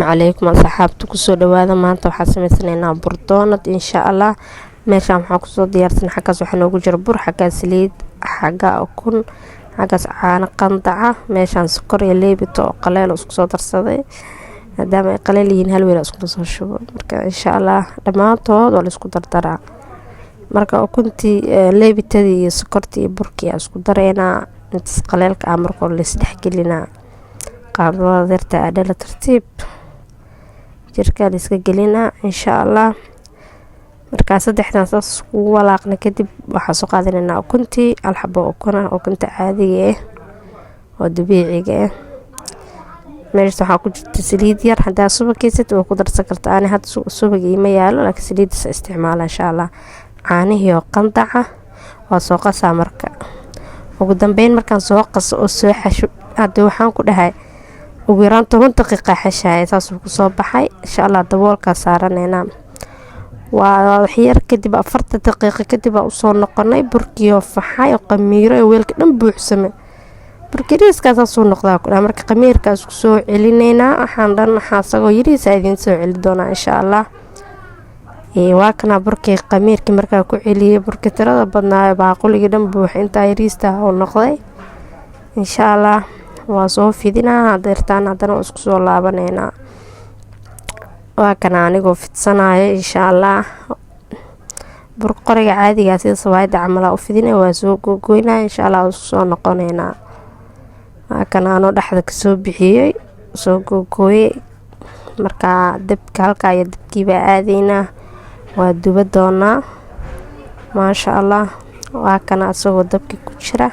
عليكم أصحابتي كسو دوادا maanta waxaan sameysanaynaa bur doonad insha Allah meeshaan waxaan kusoo diyaarsan xaggaas waxaa noogu jira bur xaggaas saliid xagga ukun xaggaas caano qandaca meeshaan sokor iyo leebito oo qaleel isku soo darsaday maadaama ay qaleel yihiin hal weel isku soo shubo marka insha Allah dhamaantood waa la isku dardaraa marka ukuntii leebitadii iyo sokortii iyo burkii isku dareynaa inta qaleelka marka la isdhex gelinaa qaabada darta adala tartiib jirka iska gelina insha Allah marka saddexdan saas ku walaaqna kadib waxa soo qaadanaynaa ukuntii alxabo ukunta caadiga ah oo dabiiciga ah meesha waxa ku jirta saliid yar hadaa subagaysid oo ku darsan kartaa aan had subagii ma yaalo laakiin saliid isticmaal insha Allah caanihi oo qandaca waa soo qasaa marka ugu dambeyn markaan soo qaso oo soo xasho hada waxaan ku dhahay ugu yaraan 10 daqiiqo xashaay taas ku soo baxay insha Allah daboolka saaranayna waa xiyar kadib 4 daqiiqo kadib u soo noqonay burkiyo faxay qamiiro weelka dhan buuxsamay burkiriiskaas soo noqdaa marka qamiirkaas ku soo celinayna waxaan dhan xasagoo yiriisa idin soo celi doona insha Allah waa kana burkii qamiirkii markaa ku celiyay burka tirada badnaa baaquliga dhan buux inta yiriista oo noqday insha Allah waa soo fidinaa deertaan hadana isku soo laabanayna waa kana anigoo fidsanaayo insha Allah bur qoriga caadiga sida sawaayada camal u fidinay waa soo gogoynaa insha Allah isku soo noqonayna waa kana ano dhaxda ka soo bixiyay soo gogooyay marka dabka halka ay dabkiiba aadayna waa duba doona ma sha Allah waa kana asoo dabki ku jira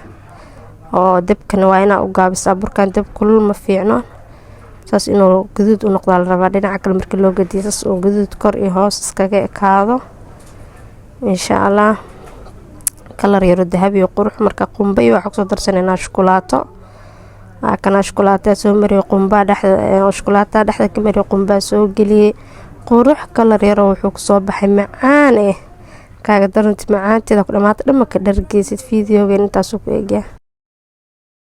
oo dabkan waa ina u gaabisa burkan dab kulul ma fiicno saas inuu guduud u noqdo la rabaa dhinaca kale markii loo gadiyo saas oo guduud kor iyo hoos iskaga ekaado insha Allah kalar yar dahabi iyo qurux marka qumbay waxa ku soo darsanayna shukulaato kana shukulaato soo mariyo qumba dhaxda shukulaato dhaxda ka mariyo qumba soo galiyay qurux kalar yar wuxuu ku soo baxay macaan kaaga daranti macaanteeda ku dhamaatay dhamma ka dhargeysid fiidiyowga intaas ku eegaya